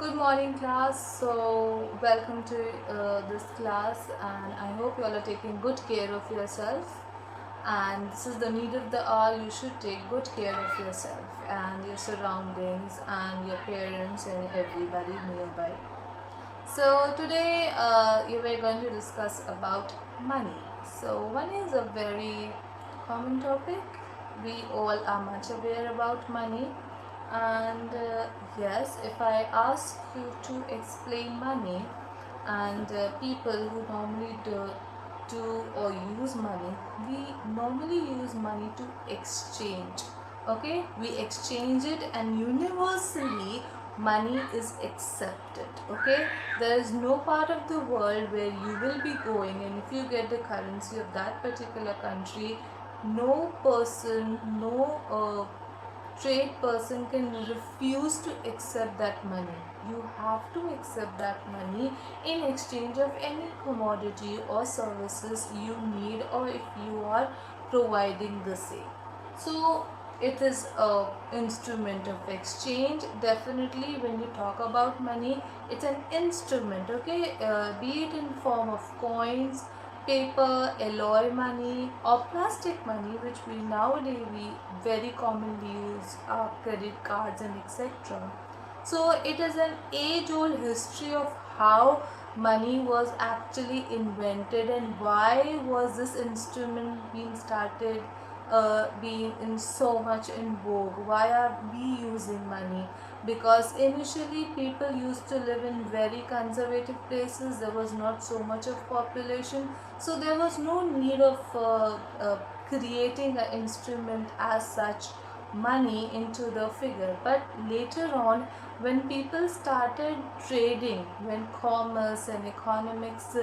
Good morning, class. So, welcome to this class, and I hope you all are taking good care of yourself. And this is the need of the hour. You should take good care of yourself and your surroundings and your parents and everybody nearby. So, today you were going to discuss about money. So, money is a very common topic. We all are much aware about money, and yes, if I ask you to explain money, and people who normally do or use money, we normally use money to exchange. Okay, we exchange it, and universally money is accepted. Okay, there is no part of the world where you will be going, and if you get the currency of that particular country, no person, no trade person can refuse to accept that money. You have to accept that money in exchange of any commodity or services you need, or if you are providing the same. So it is a instrument of exchange. Definitely when you talk about money, it's an instrument. Okay, be it in form of coins, paper, alloy money, or plastic money, which we nowadays we very commonly use credit cards and etc. So it is an age-old history of how money was actually invented and why was this instrument being started, being in so much in vogue. Why are we using money? Because initially people used to live in very conservative places. There was not so much of population, so there was no need of creating an instrument as such, money, into the figure. But later on, when people started trading, when commerce and economics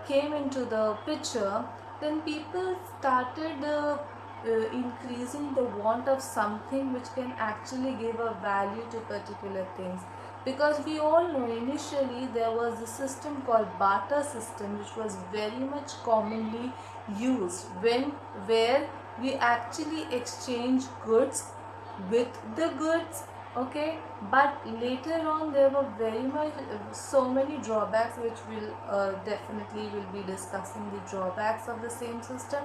came into the picture, then people started increasing the want of something which can actually give a value to particular things. Because we all know initially there was a system called barter system, which was very much commonly used, when where we actually exchange goods with the goods. Okay, but later on there were very much so many drawbacks, which will definitely will be discussing the drawbacks of the same system.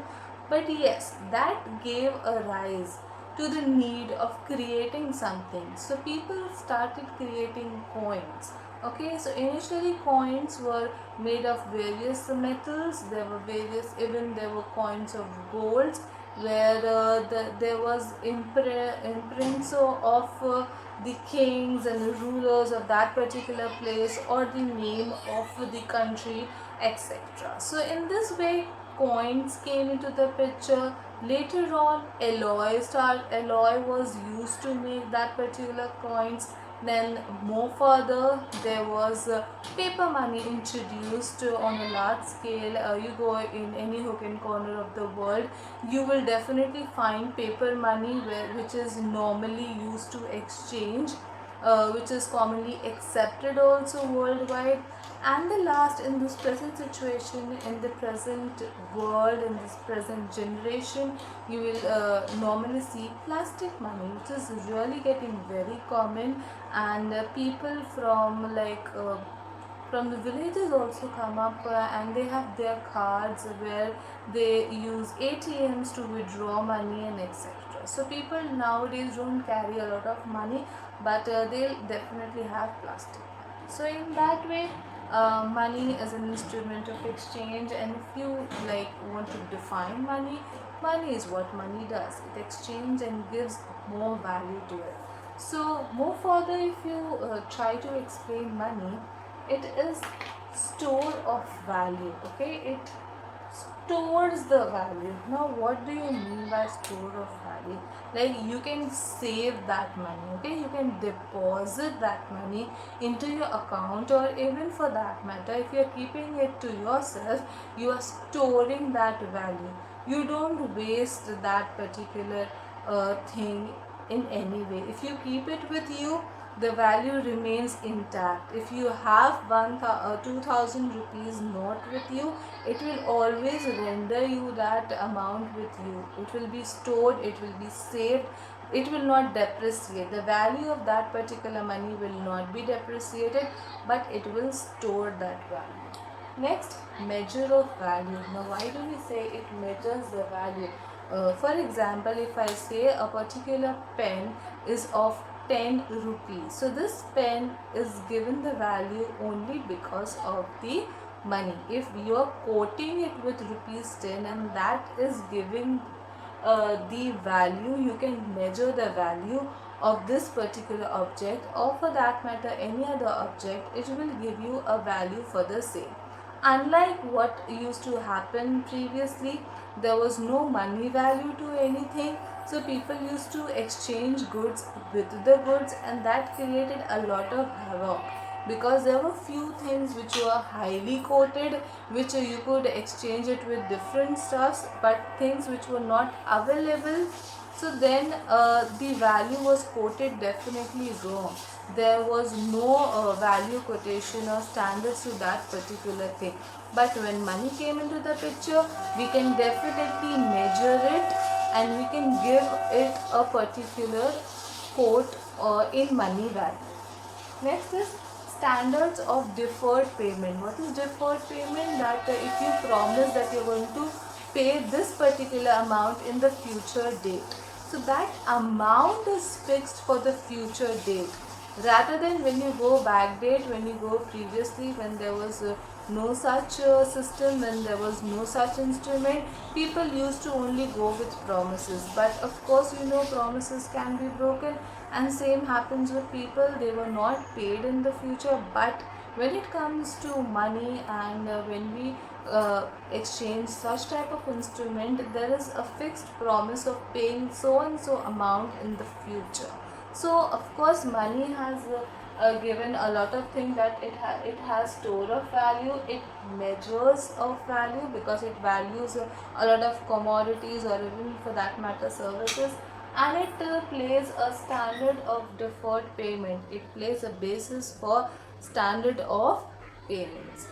But yes, that gave a rise to the need of creating something. So people started creating coins. Okay, so initially coins were made of various metals. There were various, even there were coins of gold, where there was imprints of the kings and the rulers of that particular place, or the name of the country, etc. So in this way coins came into the picture. Later on alloy was used to make that particular coins. Then more further there was paper money introduced on a large scale. You go in any hook and corner of the world, you will definitely find paper money, which is normally used to exchange, which is commonly accepted also worldwide. And the last, in this present situation, in the present world, in this present generation, you will normally see plastic money, which is really getting very common. And people from the villages also come up, and they have their cards where they use ATMs to withdraw money and etc. So people nowadays don't carry a lot of money, but they'll definitely have plastic money. So in that way, money is an instrument of exchange. And if you want to define money, money is what money does. It exchanges and gives more value to it. So more further, if you try to explain money, it is store of value. Okay, it stores the value. Now what do you mean by store of value? Like, you can save that money. Okay, you can deposit that money into your account, or even for that matter, if you are keeping it to yourself, you are storing that value. You don't waste that particular thing in any way. If you keep it with you, the value remains intact. If you have 2000 rupees note with you, it will always render you that amount with you. It will be stored, it will be saved it will not depreciate. The value of that particular money will not be depreciated, but it will store that value. Next, measure of value. Now, why do we say it measures the value? For example, if I say a particular pen is of 10 rupees, so this pen is given the value only because of the money. If you are quoting it with rupees 10 and that is giving the value, you can measure the value of this particular object, or for that matter any other object. It will give you a value for the same. Unlike what used to happen previously, there was no money value to anything, so people used to exchange goods with the goods, and that created a lot of havoc, because there were few things which were highly quoted, which you could exchange it with different stuffs, but things which were not available, so then the value was quoted definitely wrong. There was no value quotation or standards to that particular thing. But when money came into the picture, we can definitely measure it, and we can give it a particular quote in money value. Next is standards of deferred payment. What is deferred payment? That if you promise that you're going to pay this particular amount in the future date, so that amount is fixed for the future date, rather than when you go back date, when you go previously, when there was no such system, when there was no such instrument, people used to only go with promises. But of course, promises can be broken, and same happens with people. They were not paid in the future, but when it comes to money, and when we exchange such type of instrument, there is a fixed promise of paying so and so amount in the future. So of course money has given a lot of things, that it has store of value, it measures of value because it values a lot of commodities, or even for that matter services, and it plays a standard of deferred payment. It plays a basis for standard of payments.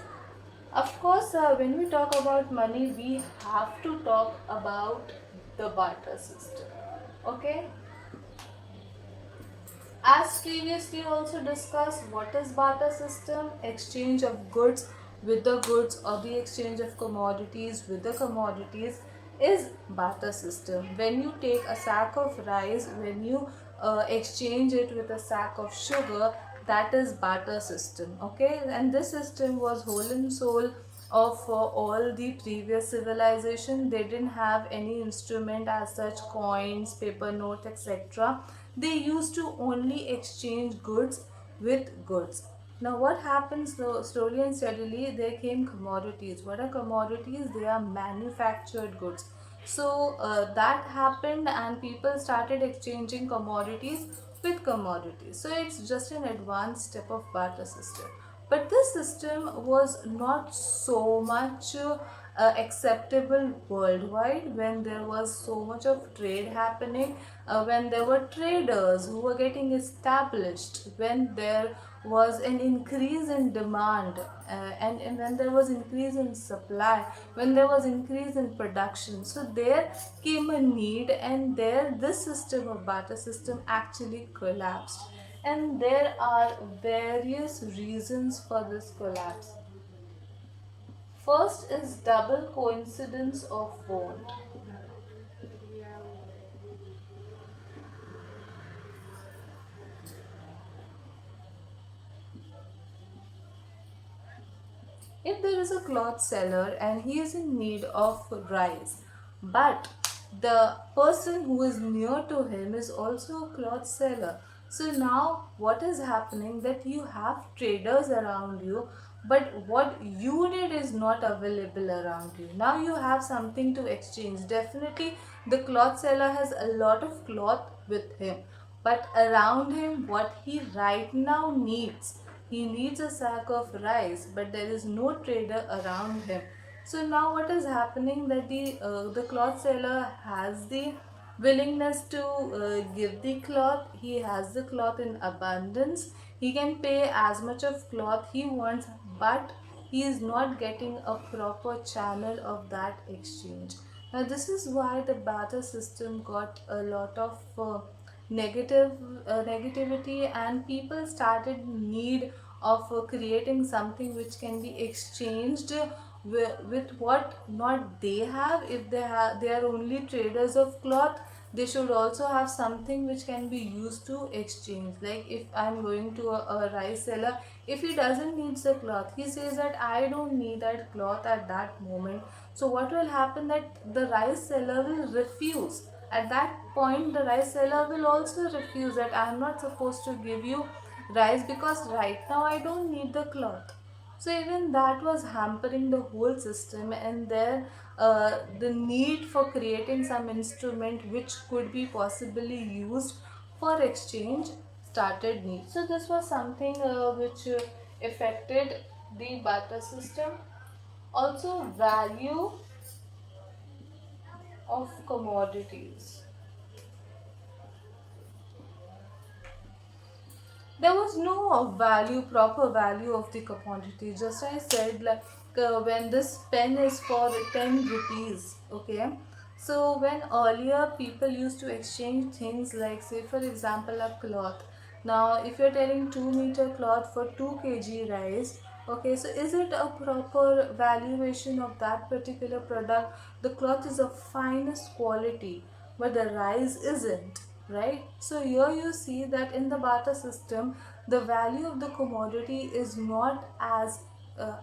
Of course, when we talk about money, we have to talk about the barter system. Okay, as previously also discussed, what is barter system? Exchange of goods with the goods, or the exchange of commodities with the commodities, is barter system. When you take a sack of rice, when you exchange it with a sack of sugar, that is barter system. Okay, and this system was whole and soul of all the previous civilization. They didn't have any instrument as such, coins, paper notes, etc. They used to only exchange goods with goods. Now what happens, though, slowly and steadily there came commodities. What are commodities? They are manufactured goods. So that happened, and people started exchanging commodities with commodities. So it's just an advanced step of barter system. But this system was not so much acceptable worldwide, when there was so much of trade happening, when there were traders who were getting established, when there was an increase in demand, and when there was increase in supply, when there was increase in production, so there came a need, and there this system of barter system actually collapsed. And there are various reasons for this collapse. First is double coincidence of want. If there is a cloth seller and he is in need of rice, but the person who is near to him is also a cloth seller. So now what is happening, that you have traders around you, but what you need is not available around you. Now you have something to exchange. Definitely the cloth seller has a lot of cloth with him, but around him what he right now needs, he needs a sack of rice, but there is no trader around him. So now what is happening, that the cloth seller has the willingness to give the cloth. He has the cloth in abundance. He can pay as much of cloth he wants, but he is not getting a proper channel of that exchange. Now this is why the barter system got a lot of negative negativity, and people started need of creating something which can be exchanged with what not they have. If they are only traders of cloth, they should also have something which can be used to exchange. Like if I'm going to a rice seller, if he doesn't need the cloth, he says that I don't need that cloth at that moment. So what will happen, that the rice seller will refuse. At that point the rice seller will also refuse that I am not supposed to give you rice because right now I don't need the cloth. So even that was hampering the whole system, and there the need for creating some instrument which could be possibly used for exchange started need. So this was something which affected the barter system. Also, value of commodities. There was no value, proper value of the commodity. Just I said, like when this pen is for 10 rupees, okay. So when earlier people used to exchange things like, say for example, a cloth. Now if you're telling 2 meter cloth for 2 kg rice, okay, so is it a proper valuation of that particular product? The cloth is of finest quality, but the rice isn't, right? So here you see that in the barter system, the value of the commodity is not as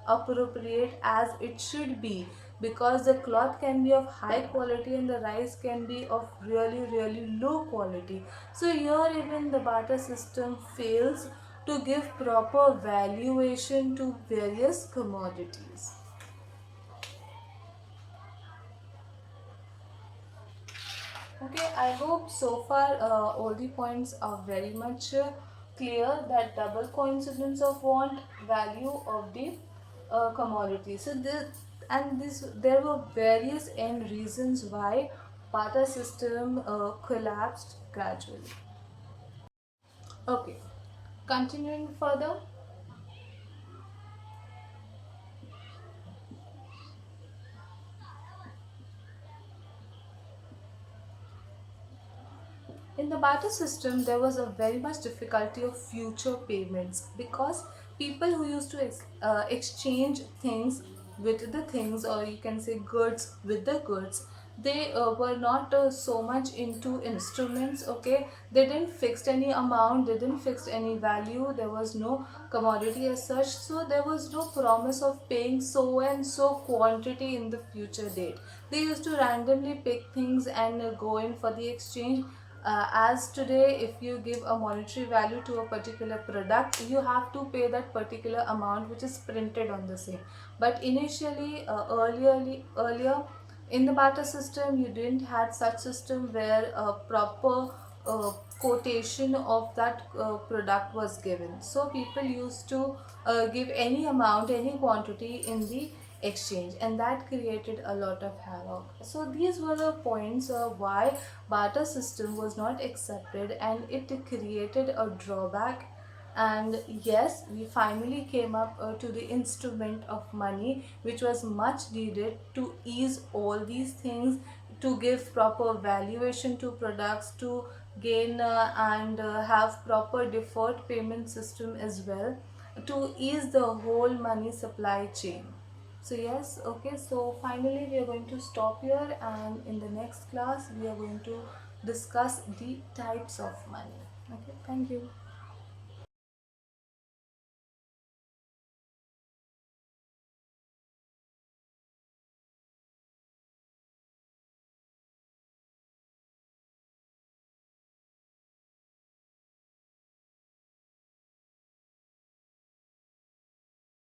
appropriate as it should be, because the cloth can be of high quality and the rice can be of really really low quality. So here even the barter system fails to give proper valuation to various commodities. Okay, I hope so far all the points are very much clear, that double coincidence of want, value of the commodity. So this there were various end reasons why barter system collapsed gradually. Okay, continuing further. In the barter system, there was a very much difficulty of future payments, because people who used to exchange things with the things, or you can say goods with the goods, they were not so much into instruments. Okay, they didn't fix any amount, they didn't fix any value, there was no commodity as such, so there was no promise of paying so and so quantity in the future date. They used to randomly pick things and go in for the exchange. As today, if you give a monetary value to a particular product, you have to pay that particular amount which is printed on the same. But initially, earlier in the barter system, you didn't have such system where a proper quotation of that product was given. So people used to give any amount, any quantity in the exchange, and that created a lot of havoc. So these were the points of why barter system was not accepted, and it created a drawback. And yes, we finally came up to the instrument of money, which was much needed to ease all these things, to give proper valuation to products, to gain and have proper deferred payment system as well, to ease the whole money supply chain. So yes, okay, so finally we are going to stop here, and in the next class we are going to discuss the types of money. Okay, thank you.